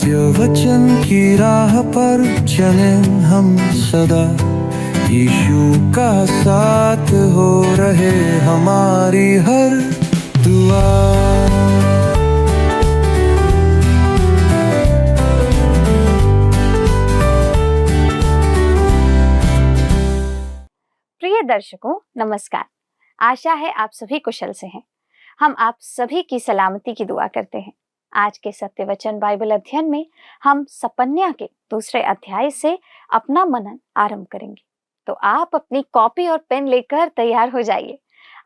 सत्य वचन की राह पर चले हम सदा। यीशु का साथ हो रहे हमारी हर दुआ। प्रिय दर्शकों, नमस्कार। आशा है आप सभी कुशल से हैं। हम आप सभी की सलामती की दुआ करते हैं। आज के सत्य वचन बाइबल अध्ययन में हम सपन्या के दूसरे अध्याय से अपना मनन आरंभ करेंगे। तो आप अपनी कॉपी और पेन लेकर तैयार हो जाइए।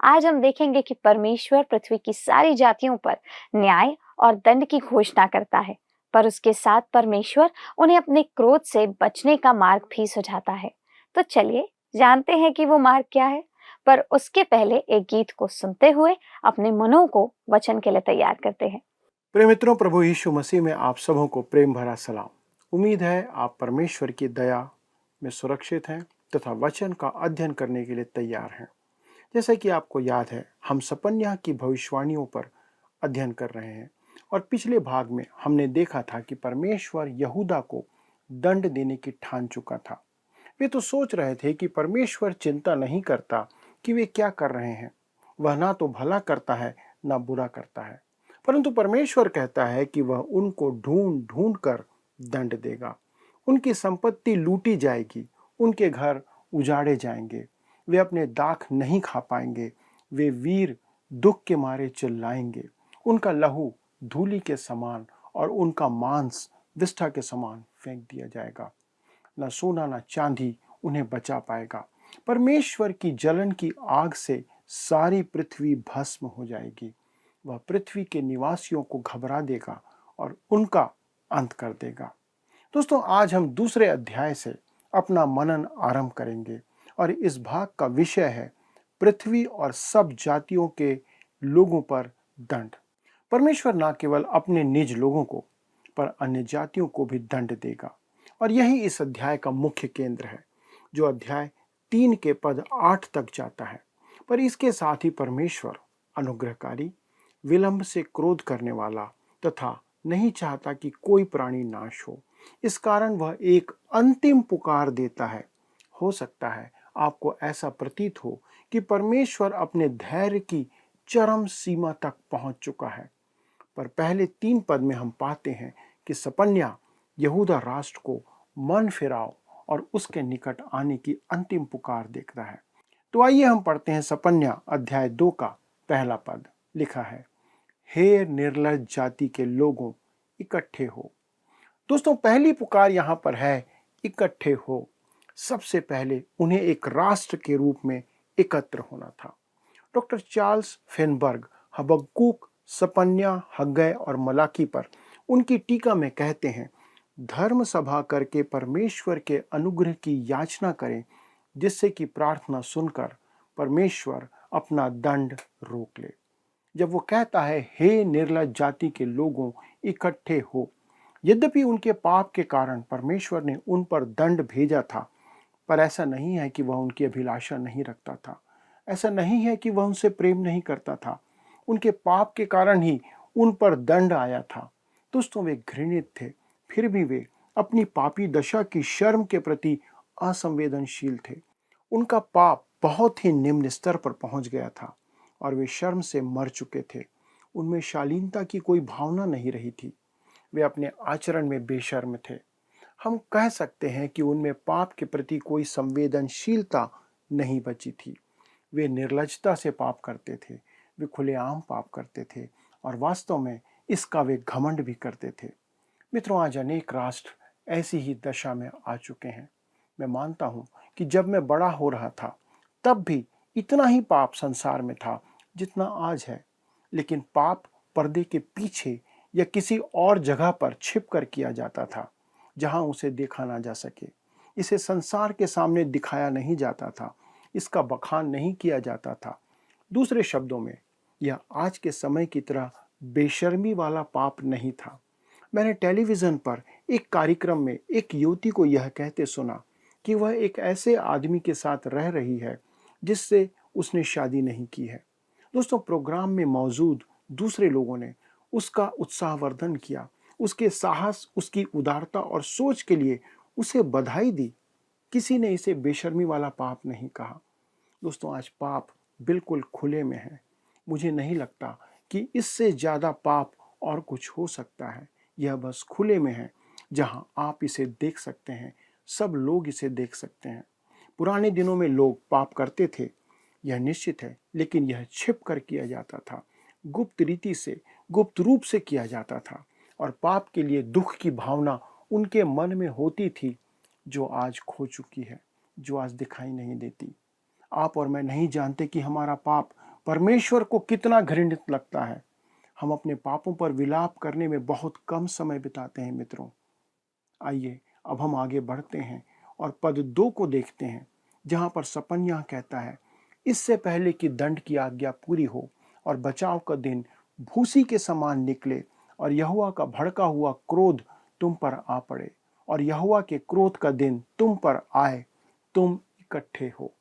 आज हम देखेंगे कि परमेश्वर पृथ्वी की सारी जातियों पर न्याय और दंड की घोषणा करता है, पर उसके साथ परमेश्वर उन्हें अपने क्रोध से बचने का मार्ग भी सुझाता है। तो चलिए जानते हैं कि वो मार्ग क्या है। पर उसके पहले एक गीत को सुनते हुए अपने मनों को वचन के लिए तैयार करते हैं। प्रिय मित्रों, प्रभु यीशु मसीह में आप सबों को प्रेम भरा सलाम। उम्मीद है आप परमेश्वर की दया में सुरक्षित हैं तथा वचन का अध्ययन करने के लिए तैयार हैं। जैसे कि आपको याद है, हम सपन्या की भविष्यवाणियों पर अध्ययन कर रहे हैं और पिछले भाग में हमने देखा था कि परमेश्वर यहूदा को दंड देने की ठान चुका था। वे तो सोच रहे थे कि परमेश्वर चिंता नहीं करता कि वे क्या कर रहे हैं, वह ना तो भला करता है ना बुरा करता है, परंतु परमेश्वर कहता है कि वह उनको ढूंढ ढूंढ कर दंड देगा। उनकी संपत्ति लूटी जाएगी, उनके घर उजाड़े जाएंगे, वे अपने दाख नहीं खा पाएंगे, वे वीर दुख के मारे चिल्लाएंगे, उनका लहू धूलि के समान और उनका मांस विष्ठा के समान फेंक दिया जाएगा। न सोना न चांदी उन्हें बचा पाएगा। परमेश्वर की जलन की आग से सारी पृथ्वी भस्म हो जाएगी। वह पृथ्वी के निवासियों को घबरा देगा और उनका अंत कर देगा। दोस्तों, आज हम दूसरे अध्याय से अपना मनन आरंभ करेंगे और इस भाग का विषय है पृथ्वी और सब जातियों के लोगों पर दंड। परमेश्वर न केवल अपने निज लोगों को पर अन्य जातियों को भी दंड देगा और यही इस अध्याय का मुख्य केंद्र है, जो अध्याय 3 के पद 8 तक जाता है। पर इसके साथ ही परमेश्वर अनुग्रहकारी, विलंब से क्रोध करने वाला तथा नहीं चाहता कि कोई प्राणी नाश हो। इस कारण वह एक अंतिम पुकार देता है। हो सकता है आपको ऐसा प्रतीत हो कि परमेश्वर अपने धैर्य की चरम सीमा तक पहुंच चुका है। पर पहले 3 पद में हम पाते हैं कि सपन्या यहूदा राष्ट्र को मन फिराओ और उसके निकट आने की अंतिम पुकार देखता है। तो आइए हम पढ़ते हैं सपन्या अध्याय 2 का पहला पद। लिखा है, हे निर्लज्ज जाति के लोगों, इकट्ठे हो। दोस्तों, पहली पुकार यहाँ पर है इकट्ठे हो। सबसे पहले उन्हें एक राष्ट्र के रूप में एकत्र होना था। डॉक्टर चार्ल्स फेनबर्ग हबक्कूक, सपन्या, हग्गै और मलाकी पर उनकी टीका में कहते हैं, धर्म सभा करके परमेश्वर के अनुग्रह की याचना करें, जिससे कि प्रार्थना सुनकर परमेश्वर अपना दंड रोक ले। जब वो कहता है, हे निर्लज्ज जाति के लोगों, इकट्ठे हो, यद्यपि उनके पाप के कारण परमेश्वर ने उन पर दंड भेजा था, पर ऐसा नहीं है कि वह उनकी अभिलाषा नहीं रखता था। ऐसा नहीं है कि वह उनसे प्रेम नहीं करता था। उनके पाप के कारण ही उन पर दंड आया था। दोस्तों, वे घृणित थे, फिर भी वे अपनी पापी दशा की शर्म के प्रति असंवेदनशील थे। उनका पाप बहुत ही निम्न स्तर पर पहुंच गया था और वे शर्म से मर चुके थे। उनमें शालीनता की कोई भावना नहीं रही थी। वे अपने आचरण में बेशर्म थे। हम कह सकते हैं कि उनमें पाप के प्रति कोई संवेदनशीलता नहीं बची थी। वे निर्लज्जता से पाप करते थे, वे खुलेआम पाप करते थे और वास्तव में इसका वे घमंड भी करते थे। मित्रों, आज अनेक राष्ट्र ऐसी ही दशा में आ चुके हैं। मैं मानता हूं कि जब मैं बड़ा हो रहा था तब भी इतना ही पाप संसार में था जितना आज है, लेकिन पाप पर्दे के पीछे या किसी और जगह पर छिप कर किया जाता था, जहां उसे देखा ना जा सके। इसे संसार के सामने दिखाया नहीं जाता था, इसका बखान नहीं किया जाता था। दूसरे शब्दों में, यह आज के समय की तरह बेशर्मी वाला पाप नहीं था। मैंने टेलीविज़न पर एक कार्यक्रम में एक युवती को यह कहते सुना कि वह एक ऐसे आदमी के साथ रह रही है जिससे उसने शादी नहीं की है। दोस्तों, प्रोग्राम में मौजूद दूसरे लोगों ने उसका उत्साहवर्धन किया, उसके साहस, उसकी उदारता और सोच के लिए उसे बधाई दी। किसी ने इसे बेशर्मी वाला पाप नहीं कहा। दोस्तों, आज पाप बिल्कुल खुले में है। मुझे नहीं लगता कि इससे ज़्यादा पाप और कुछ हो सकता है। यह बस खुले में है, जहां आप इसे देख सकते हैं, सब लोग इसे देख सकते हैं। पुराने दिनों में लोग पाप करते थे, यह निश्चित है, लेकिन यह छिप कर किया जाता था, गुप्त रीति से, गुप्त रूप से किया जाता था, और पाप के लिए दुख की भावना उनके मन में होती थी, जो आज खो चुकी है, जो आज दिखाई नहीं देती। आप और मैं नहीं जानते कि हमारा पाप परमेश्वर को कितना घृणित लगता है। हम अपने पापों पर विलाप करने में बहुत कम समय बिताते हैं मित्रों। आइए अब हम आगे बढ़ते हैं और पद 2 को देखते हैं, जहां पर सपन्याह कहता है, इससे पहले कि दंड की आज्ञा पूरी हो और बचाव का दिन भूसी के समान निकले और यहोवा का भड़का हुआ क्रोध तुम पर आ पड़े, और यहोवा के क्रोध का दिन तुम पर आए, तुम इकट्ठे हो।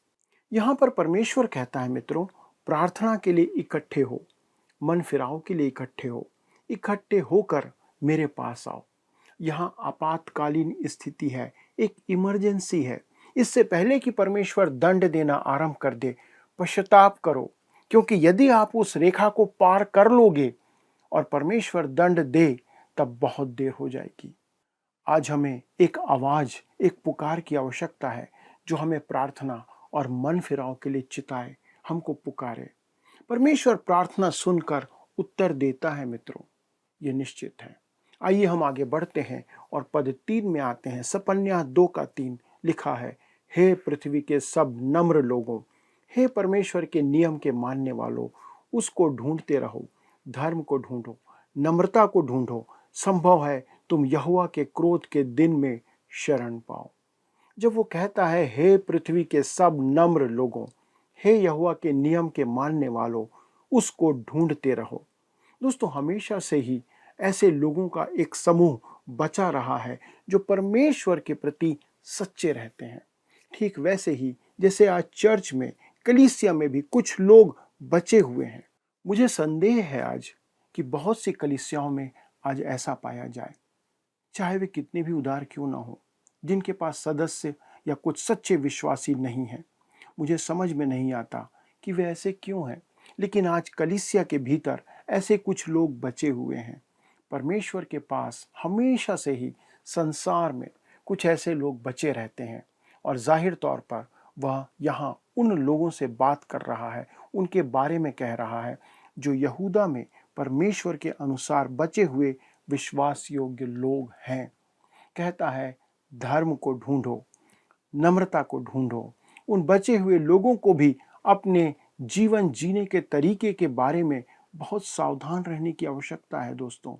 यहाँ पर परमेश्वर कहता है मित्रों, प्रार्थना के लिए इकट्ठे हो, मन फिराव के लिए इकट्ठे हो, इकट्ठे होकर मेरे पास आओ। यहाँ आपातकालीन स्थिति है, एक इमरजेंसी है। इससे पहले कि परमेश्वर दंड देना आरंभ कर दे, पश्चाताप करो, क्योंकि यदि आप उस रेखा को पार कर लोगे और परमेश्वर दंड दे, तब बहुत देर हो जाएगी। आज हमें एक आवाज, एक पुकार की आवश्यकता है, जो हमें प्रार्थना और मन फिराव के लिए चिताए, हमको पुकारे। परमेश्वर प्रार्थना सुनकर उत्तर देता है मित्रों, ये निश्चित है। आइए हम आगे बढ़ते हैं और पद 3 में आते हैं। सपन्याह 2:3 लिखा है, हे पृथ्वी के सब नम्र लोगों, हे परमेश्वर के नियम के मानने वालों, उसको ढूंढते रहो, धर्म को ढूंढो, नम्रता को ढूंढो, संभव है तुम यहोवा के क्रोध के दिन में शरण पाओ। जब वो कहता है, हे पृथ्वी के सब नम्र लोगों, हे यहोवा के नियम के मानने वालों, उसको ढूंढते रहो। दोस्तों, हमेशा से ही ऐसे लोगों का एक समूह बचा रहा है, जो परमेश्वर के प्रति सच्चे रहते हैं। ठीक वैसे ही जैसे आज चर्च में, कलीसिया में भी कुछ लोग बचे हुए हैं। मुझे संदेह है आज कि बहुत सी कलीसियाओं में आज ऐसा पाया जाए, चाहे वे कितने भी उदार क्यों ना हो, जिनके पास सदस्य या कुछ सच्चे विश्वासी नहीं हैं। मुझे समझ में नहीं आता कि वे ऐसे क्यों हैं, लेकिन आज कलीसिया के भीतर ऐसे कुछ लोग बचे हुए हैं। परमेश्वर के पास हमेशा से ही संसार में कुछ ऐसे लोग बचे रहते हैं, और जाहिर तौर पर वह यहाँ उन लोगों से बात कर रहा है, उनके बारे में कह रहा है, जो यहूदा में परमेश्वर के अनुसार बचे हुए विश्वास योग्य लोग हैं। कहता है, धर्म को ढूंढो, नम्रता को ढूंढो। उन बचे हुए लोगों को भी अपने जीवन जीने के तरीके के बारे में बहुत सावधान रहने की आवश्यकता है दोस्तों।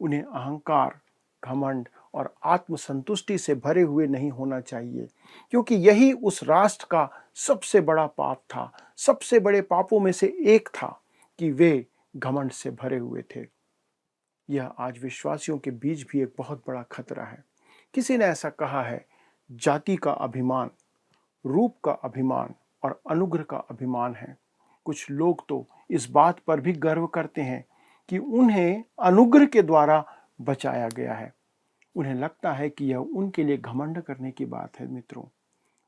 उन्हें अहंकार, घमंड और आत्मसंतुष्टि से भरे हुए नहीं होना चाहिए, क्योंकि यही उस राष्ट्र का सबसे बड़ा पाप था। सबसे बड़े पापों में से एक था कि वे घमंड से भरे हुए थे। यह आज विश्वासियों के बीच भी एक बहुत बड़ा खतरा है। किसी ने ऐसा कहा है, जाति का अभिमान, रूप का अभिमान और अनुग्रह का अभिमान है। कुछ लोग तो इस बात पर भी गर्व करते हैं कि उन्हें अनुग्रह के द्वारा बचाया गया है। उन्हें लगता है कि यह उनके लिए घमंड करने की बात है मित्रों।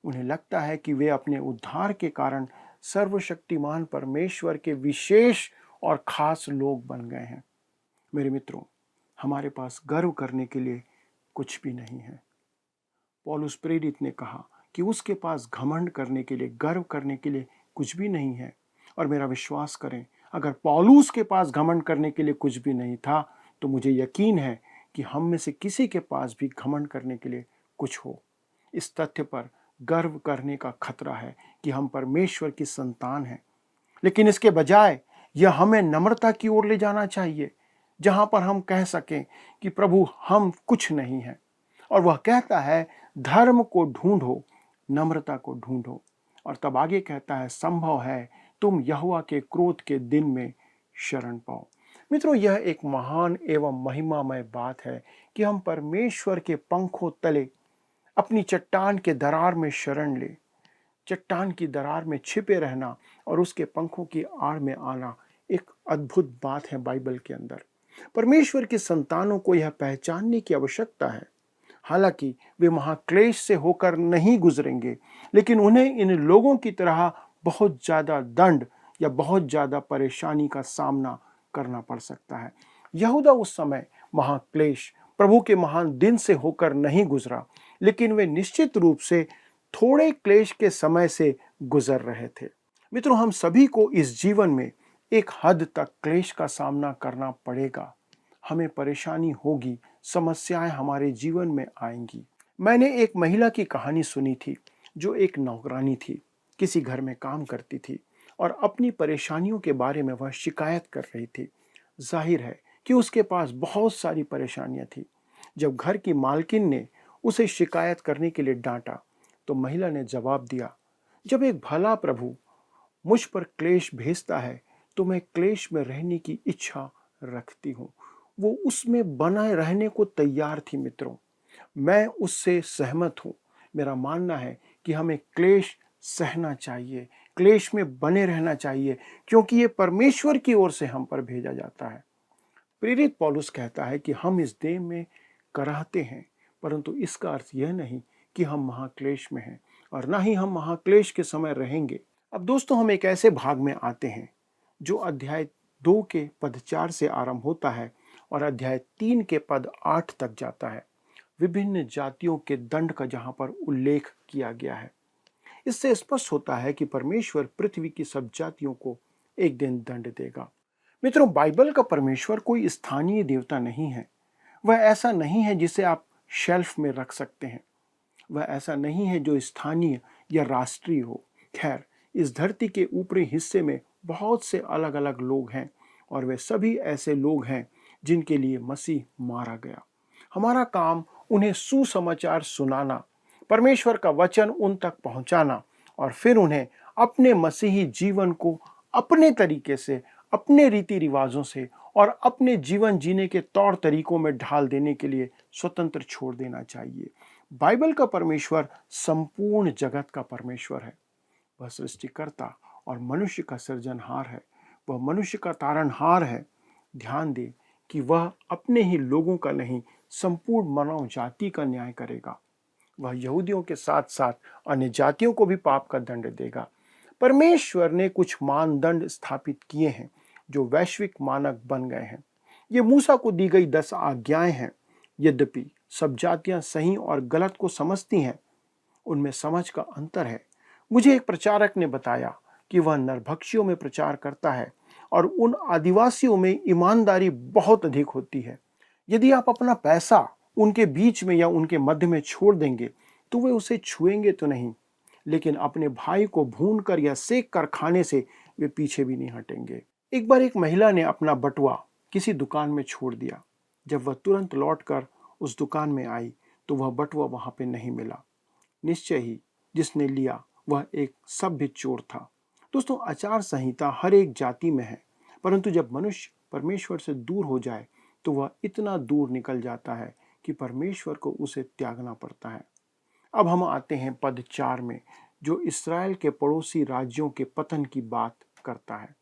उन्हें लगता है कि वे अपने उद्धार के कारण सर्वशक्तिमान परमेश्वर के विशेष और खास लोग बन गए हैं। मेरे मित्रों, हमारे पास गर्व करने के लिए कुछ भी नहीं है। पौलुस प्रेरित ने कहा कि उसके पास घमंड करने के लिए, गर्व करने के लिए कुछ भी नहीं है। और मेरा विश्वास करें, अगर पौलुस के पास घमंड करने के लिए कुछ भी नहीं था, तो मुझे यकीन है कि हम में से किसी के पास भी घमंड करने के लिए कुछ हो। इस तथ्य पर गर्व करने का खतरा है कि हम परमेश्वर की संतान हैं। लेकिन इसके बजाय यह हमें नम्रता की ओर ले जाना चाहिए, जहां पर हम कह सकें कि प्रभु, हम कुछ नहीं हैं। और वह कहता है, धर्म को ढूंढो, नम्रता को ढूंढो। और तब आगे कहता है, संभव है तुम यहोवा के क्रोध के दिन में शरण पाओ। मित्रों, यह एक महान एवं महिमामय बात है कि हम परमेश्वर के पंखों तले अपनी चट्टान के दरार में शरण ले। चट्टान की दरार में छिपे रहना और उसके पंखों की आड़ में आना एक अद्भुत बात है बाइबल के अंदर। परमेश्वर की संतानों को यह पहचानने की आवश्यकता है, हालांकि वे महाक्लेश से होकर नहीं गुजरेंगे, लेकिन उन्हें इन लोगों की तरह बहुत ज्यादा दंड या बहुत ज्यादा परेशानी का सामना करना पड़ सकता है। यहूदा उस समय महाक्लेश, प्रभु के महान दिन से होकर नहीं गुजरा, लेकिन वे निश्चित रूप से थोड़े क्लेश के समय से गुजर रहे थे। मित्रों, हम सभी को इस जीवन में एक हद तक क्लेश का सामना करना पड़ेगा। हमें परेशानी होगी, समस्याएं हमारे जीवन में आएंगी। मैंने एक महिला की कहानी सुनी थी जो एक नौकरानी थी, किसी घर में काम करती थी और अपनी परेशानियों के बारे में वह शिकायत कर रही थी। जाहिर है कि उसके पास बहुत सारी परेशानियां थी। जब घर की मालकिन ने उसे शिकायत करने के लिए डांटा तो महिला ने जवाब दिया, जब एक भला प्रभु मुझ पर क्लेश भेजता है तो मैं क्लेश में रहने की इच्छा रखती हूँ। वो उसमें बने रहने को तैयार थी। मित्रों, मैं उससे सहमत हूँ। मेरा मानना है कि हमें क्लेश सहना चाहिए, क्लेश में बने रहना चाहिए, क्योंकि ये परमेश्वर की ओर से हम पर भेजा जाता है। प्रेरित पौलुस कहता है कि हम इस देह में कराहते हैं, परंतु इसका अर्थ यह नहीं कि हम महाक्लेश में हैं और ना ही हम महाक्लेश के समय रहेंगे। अब दोस्तों, हम एक ऐसे भाग में आते हैं जो अध्याय 2 के पद 4 से आरंभ होता है और अध्याय 3 के पद 8 तक जाता है। विभिन्न जातियों के दंड का जहां पर उल्लेख किया गया है। इससे स्पष्ट होता है कि परमेश्वर पृथ्वी की सब जातियों को एक दिन दंड देगा। मित्रों, बाइबल का परमेश्वर कोई स्थानीय देवता नहीं है। वह ऐसा नहीं है जिसे आप शेल्फ में रख सकते हैं। वह ऐसा नहीं है जो स्थानीय या राष्ट्रीय हो। खैर, इस धरती के ऊपरी हिस्से में बहुत से अलग अलग लोग हैं और वे सभी ऐसे लोग हैं जिनके लिए मसीह मारा गया। हमारा काम उन्हें सुसमाचार सुनाना, परमेश्वर का वचन उन तक पहुंचाना और फिर उन्हें अपने मसीही जीवन को अपने तरीके से, अपने रीति रिवाजों से और अपने जीवन जीने के तौर तरीकों में ढाल देने के लिए स्वतंत्र छोड़ देना चाहिए। बाइबल का परमेश्वर संपूर्ण जगत का परमेश्वर है। वह सृष्टिकर्ता और मनुष्य का सृजनहार है। वह मनुष्य का तारणहार है। ध्यान दें कि वह अपने ही लोगों का नहीं, संपूर्ण मानव जाति का न्याय करेगा। वह यहूदियों के साथ साथ अन्य जातियों को भी पाप का दंड देगा। परमेश्वर ने कुछ मानदंड स्थापित किए हैं जो वैश्विक मानक बन गए हैं। ये मूसा को दी गई 10 आज्ञाएं हैं। यद्यपि सब जातियां सही और गलत को समझती हैं, उनमें समझ का अंतर है। मुझे एक प्रचारक ने बताया कि वह नरभक्षियों में प्रचार करता है और उन आदिवासियों में ईमानदारी बहुत अधिक होती है। यदि आप अपना पैसा उनके बीच में या उनके मध्य में छोड़ देंगे तो वे उसे छुएंगे तो नहीं, लेकिन अपने भाई को भून कर या सेक कर खाने से वे पीछे भी नहीं हटेंगे। एक बार एक महिला ने अपना बटुआ किसी दुकान में छोड़ दिया। जब वह तुरंत लौटकर उस दुकान में आई तो वह बटुआ वहां पे नहीं मिला। निश्चय ही जिसने लिया वह एक सभ्य चोर था। दोस्तों, आचार संहिता हर एक जाति में है, परंतु जब मनुष्य परमेश्वर से दूर हो जाए तो वह इतना दूर निकल जाता है कि परमेश्वर को उसे त्यागना पड़ता है। अब हम आते हैं पद 4 में, जो इस्राएल के पड़ोसी राज्यों के पतन की बात करता है।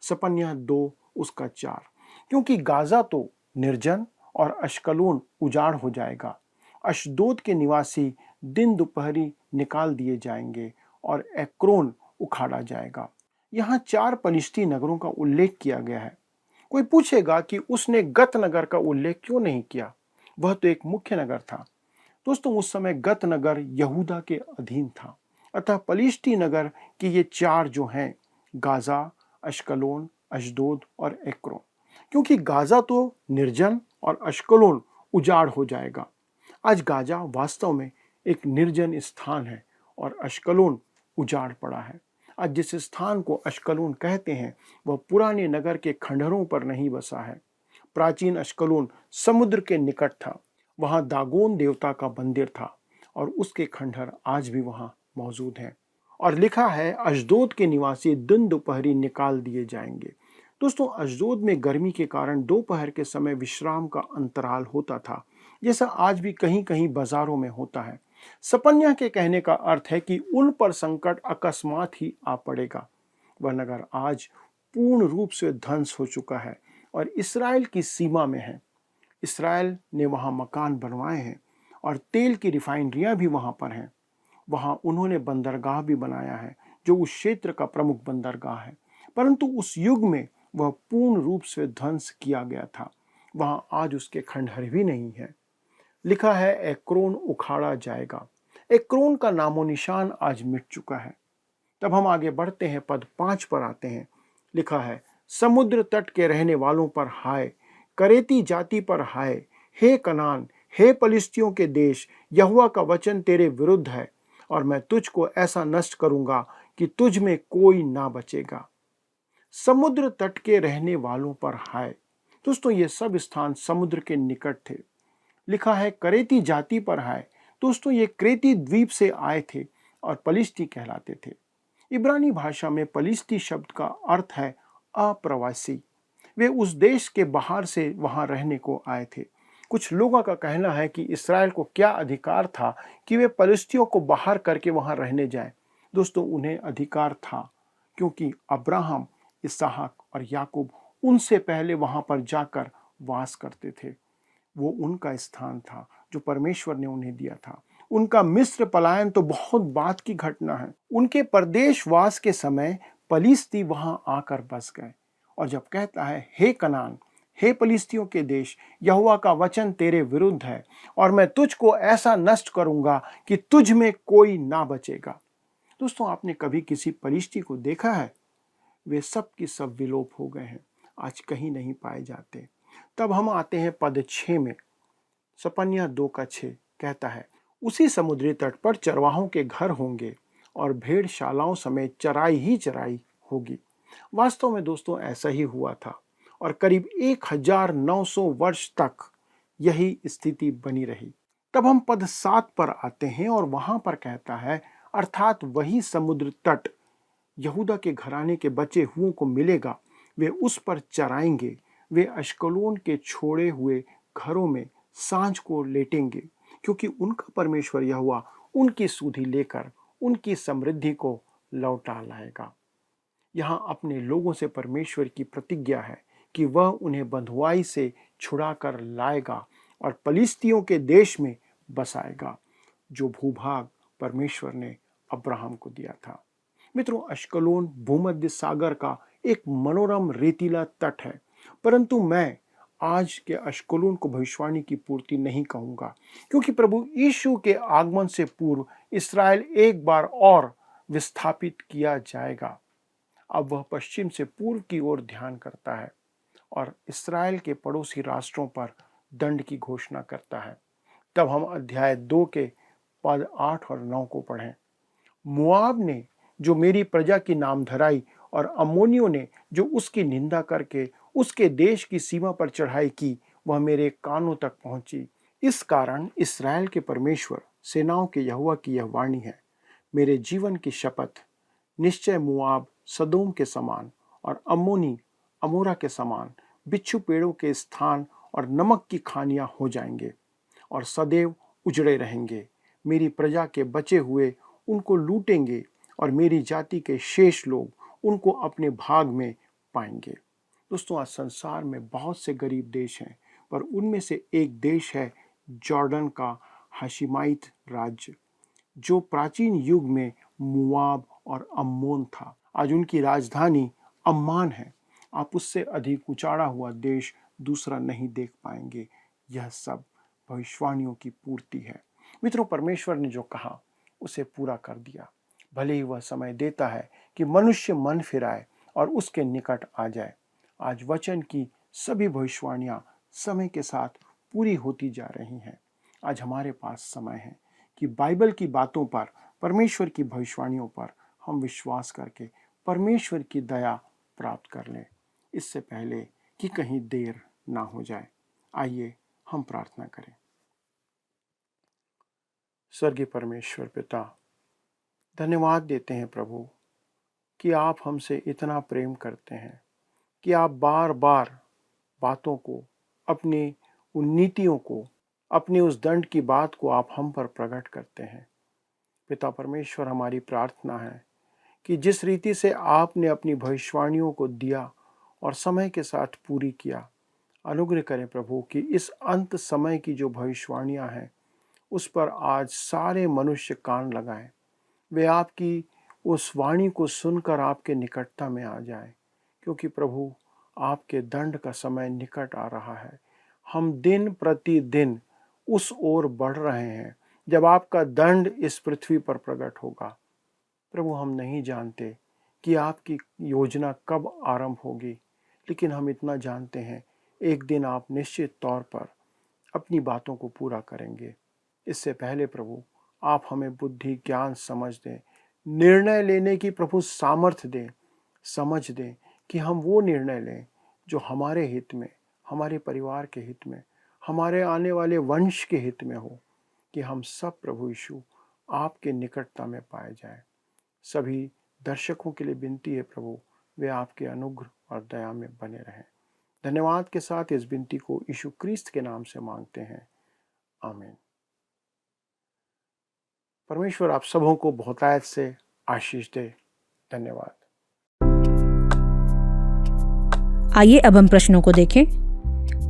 सपन्याह 2 उसका 4। क्योंकि गाजा तो निर्जन और अश्कलोन उजाड़ हो जाएगा। अशदोद के निवासी दिन दोपहरी निकाल दिए जाएंगे और एक्रोन उखाड़ा जाएगा। यहाँ 4 पलिश्ती नगरों का उल्लेख किया गया है। कोई पूछेगा कि उसने गत नगर का उल्लेख क्यों नहीं किया? वह तो एक मुख्य नगर था। दोस्तों, उस समय गत नगर यहूदा के अधीन था। अतः पलिश्ती नगर के ये 4 जो हैं, गाजा, अश्कलोन, अशदोद और एक्रोन। क्योंकि गाजा तो निर्जन और अश्कलोन उजाड़ हो जाएगा। आज गाजा वास्तव में एक निर्जन स्थान है और अश्कलोन उजाड़ पड़ा है। आज जिस स्थान को अश्कलोन कहते हैं वह पुराने नगर के खंडहरों पर नहीं बसा है। प्राचीन अश्कलोन समुद्र के निकट था। वहां दागोन देवता का मंदिर था और उसके खंडहर आज भी वहां मौजूद हैं। और लिखा है अशदोद के निवासी दिन दोपहरी निकाल दिए जाएंगे। दोस्तों, अशदोद में गर्मी के कारण दोपहर के समय विश्राम का अंतराल होता था, जैसा आज भी कहीं कहीं बाजारों में होता है। सपन्याह के कहने का अर्थ है कि उन पर संकट अकस्मात ही आ पड़ेगा। वह नगर आज पूर्ण रूप से ध्वंस हो चुका है और इसराइल की सीमा में है। इसराइल ने वहाँ मकान बनवाए हैं और तेल की रिफाइनरियाँ भी वहाँ पर हैं। वहाँ उन्होंने बंदरगाह भी बनाया है जो उस क्षेत्र का प्रमुख बंदरगाह है, परंतु उस युग में वह पूर्ण रूप से ध्वंस किया गया था। वहाँ आज उसके खंडहर भी नहीं है। लिखा है एक्रोन उखाड़ा जाएगा। एक्रोन का नामो निशान आज मिट चुका है। तब हम आगे बढ़ते हैं, पद 5 पर आते हैं। लिखा है समुद्र तट के रहने वालों पर हाय, करेती जाति पर हाय, हे कनान, हे पलिश्तियों के देश, यहोवा का वचन तेरे विरुद्ध है और मैं तुझको ऐसा नष्ट करूंगा कि तुझ में कोई ना बचेगा। समुद्र तट के रहने वालों पर हाय। दोस्तों, ये सब स्थान समुद्र के निकट थे। लिखा है करेती जाति पर हाय। दोस्तों, ये क्रेती द्वीप से आए थे और पलिश्ती कहलाते थे। इब्रानी भाषा में पलिश्ती शब्द का अर्थ है अप्रवासी। वे उस देश के बाहर से वहां रहने को आए थे। कुछ लोगों का कहना है कि इसराइल को क्या अधिकार था कि वे पलिश्तियों को बाहर करके वहां रहने जाएं। दोस्तों, उन्हें अधिकार था क्योंकि अब्राहम, इसहाक और याकूब उनसे पहले वहां पर जाकर वास करते थे। वो उनका स्थान था जो परमेश्वर ने उन्हें दिया था। उनका मिस्र पलायन तो बहुत बाद की घटना है। उनके परदेशवास के समय पलिश्ती वहां आकर बस गए। और जब कहता है हे कनान, हे पलिश्तियों के देश, यहोवा का वचन तेरे विरुद्ध है और मैं तुझको ऐसा नष्ट करूंगा कि तुझ में कोई ना बचेगा। दोस्तों, आपने कभी किसी पलिश्ती को देखा है? वे सब की सब विलोप हो गए हैं, आज कहीं नहीं पाए जाते। तब हम आते हैं पद 6 में। सपन्या 2:6 कहता है उसी समुद्री तट पर चरवाहों के घर होंगे और भेड़शालाओं समेत चराई ही चराई होगी। वास्तव में दोस्तों ऐसा ही हुआ था और करीब 1900 वर्ष तक यही स्थिति बनी रही। तब हम पद 7 पर आते हैं और वहां पर कहता है अर्थात वही समुद्र तट यहूदा के घराने के बचे हुओं को मिलेगा, वे उस पर चराएंगे। वे अश्कलोन के छोड़े हुए घरों में सांझ को लेटेंगे, क्योंकि उनका परमेश्वर यहोवा उनकी सुधि लेकर उनकी समृद्धि को लौटा लाएगा। यहाँ अपने लोगों से परमेश्वर की प्रतिज्ञा है कि वह उन्हें बंधुआई से छुड़ाकर लाएगा और पलिश्तियों के देश में बसाएगा, जो भूभाग परमेश्वर ने अब्राहम को दिया था। मित्रों, अश्कलोन भूमध्य सागर का एक मनोरम रेतीला तट है, परंतु मैं आज के अश्कलोन को भविष्यवाणी की पूर्ति नहीं कहूंगा, क्योंकि प्रभु यीशु के आगमन से पूर्व इसराइल एक बार और विस्थापित किया जाएगा। अब वह पश्चिम से पूर्व की ओर ध्यान करता है और इसराइल के पड़ोसी राष्ट्रों पर दंड की घोषणा करता है। तब हम अध्याय 2 के पद 8 और 9 को पढ़ें। मुआब ने जो मेरी प्रजा की नामधराई और अम्मोनियों ने जो उसकी निंदा करके उसके देश की सीमा पर चढ़ाई की, वह मेरे कानों तक पहुंची। इस कारण इसराइल के परमेश्वर सेनाओं के यहोवा की यह वाणी है, मेरे जीवन की शपथ, निश्चय मुआब सदोम के समान और अम्मोनी अमोरा के समान बिच्छू पेड़ों के स्थान और नमक की खानियां हो जाएंगे और सदैव उजड़े रहेंगे। मेरी प्रजा के बचे हुए उनको लूटेंगे और मेरी जाति के शेष लोग उनको अपने भाग में पाएंगे। दोस्तों, आज संसार में बहुत से गरीब देश हैं, पर उनमें से एक देश है जॉर्डन का हाशिमाइत राज्य, जो प्राचीन युग में मुआब और अम्मोन था। आज उनकी राजधानी अम्मान है। आप उससे अधिक उचाड़ा हुआ देश दूसरा नहीं देख पाएंगे। यह सब भविष्यवाणियों की पूर्ति है। मित्रों, परमेश्वर ने जो कहा उसे पूरा कर दिया। भले ही वह समय देता है कि मनुष्य मन फिराए और उसके निकट आ जाए। आज वचन की सभी भविष्यवाणियां समय के साथ पूरी होती जा रही हैं। आज हमारे पास समय है कि बाइबल की बातों पर, परमेश्वर की भविष्यवाणियों पर हम विश्वास करके परमेश्वर की दया प्राप्त कर लें, इससे पहले कि कहीं देर ना हो जाए। आइए हम प्रार्थना करें। स्वर्गीय परमेश्वर पिता, धन्यवाद देते हैं प्रभु कि आप हमसे इतना प्रेम करते हैं कि आप बार बार बातों को, अपनी उन नीतियों को, अपनी उस दंड की बात को आप हम पर प्रकट करते हैं। पिता परमेश्वर, हमारी प्रार्थना है कि जिस रीति से आपने अपनी भविष्यवाणियों को दिया, और समय के साथ पूरी किया। अनुग्रह करें प्रभु कि इस अंत समय की जो भविष्यवाणियां हैं उस पर आज सारे मनुष्य कान लगाएं। वे आपकी उस वाणी को सुनकर आपके निकटता में आ जाएं, क्योंकि प्रभु आपके दंड का समय निकट आ रहा है। हम दिन प्रतिदिन उस ओर बढ़ रहे हैं जब आपका दंड इस पृथ्वी पर प्रकट होगा। प्रभु, हम नहीं जानते कि आपकी योजना कब आरंभ होगी, लेकिन हम इतना जानते हैं एक दिन आप निश्चित तौर पर अपनी बातों को पूरा करेंगे। इससे पहले प्रभु आप हमें बुद्धि, ज्ञान, समझ दें, निर्णय लेने की प्रभु सामर्थ्य दें, समझ दें कि हम वो निर्णय लें जो हमारे हित में, हमारे परिवार के हित में, हमारे आने वाले वंश के हित में हो, कि हम सब प्रभु यीशु आपके निकटता में पाए जाएं। सभी दर्शकों के लिए विनती है प्रभु, वे आपके अनुग्रह और दया में बने रहें। धन्यवाद के साथ इस विनती को यीशु क्रिस्त के नाम से मांगते हैं, आमीन। परमेश्वर आप सबों को बहुतायत से आशीष दे। धन्यवाद। आइए अब हम प्रश्नों को देखें।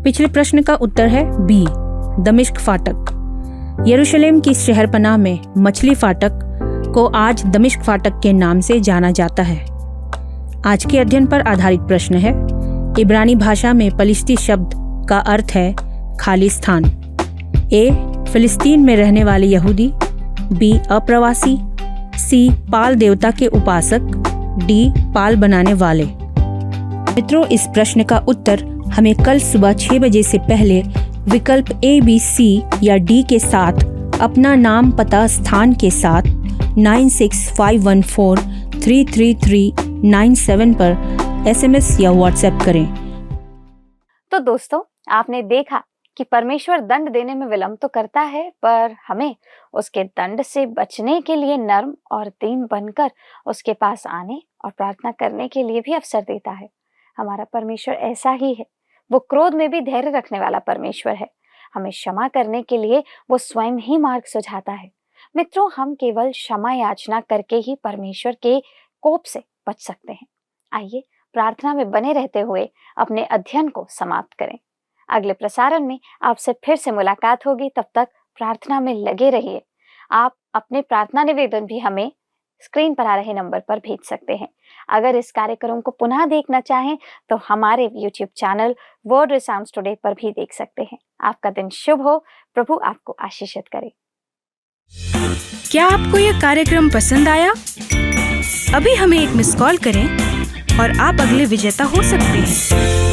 पिछले प्रश्न का उत्तर है बी, दमिश्क फाटक। यरूशलेम की शहरपनाह में मछली फाटक को आज दमिश्क फाटक के नाम से जाना जाता है। आज के अध्ययन पर आधारित प्रश्न है, इब्रानी भाषा में पलिश्ती शब्द का अर्थ है खाली स्थान। ए, फिलिस्तीन में रहने वाले यहूदी, बी, अप्रवासी, सी, पाल देवता के उपासक, डी, पाल बनाने वाले। मित्रों, इस प्रश्न का उत्तर हमें कल सुबह 6 बजे से पहले विकल्प A, B, C या D के साथ अपना नाम, पता, स्थान के साथ 9651433397 पर SMS या WhatsApp करें। तो दोस्तों, आपने देखा कि परमेश्वर दंड देने में विलंब तो करता है, पर हमें उसके दंड से बचने के लिए नर्म और दीन बनकर उसके पास आने और प्रार्थना करने के लिए भी अवसर देता है। हमारा परमेश्वर ऐसा ही है। वो क्रोध में भी धैर्य रखने वाला परमेश्वर है। हमें क्षमा करने के लिए वो स्वयं ही मार्ग सुझाता है। मित्रों, हम केवल क्षमा याचना करके ही परमेश्वर के कोप से बच सकते हैं। आइए प्रार्थना में बने रहते हुए अपने अध्ययन को समाप्त करें। अगले प्रसारण में आपसे फिर से मुलाकात होगी। तब तक प्रार्थना में लगे रहिए। आप अपने प्रार्थना निवेदन भी हमें स्क्रीन पर आ रहे नंबर पर भेज सकते हैं। अगर इस कार्यक्रम को पुनः देखना चाहें तो हमारे YouTube चैनल वर्ड रिसाउंड्स टुडे पर भी देख सकते हैं। आपका दिन शुभ हो। प्रभु आपको आशीषित करे। क्या आपको यह कार्यक्रम पसंद आया? अभी हमें एक मिस कॉल करें और आप अगले विजेता हो सकते हैं।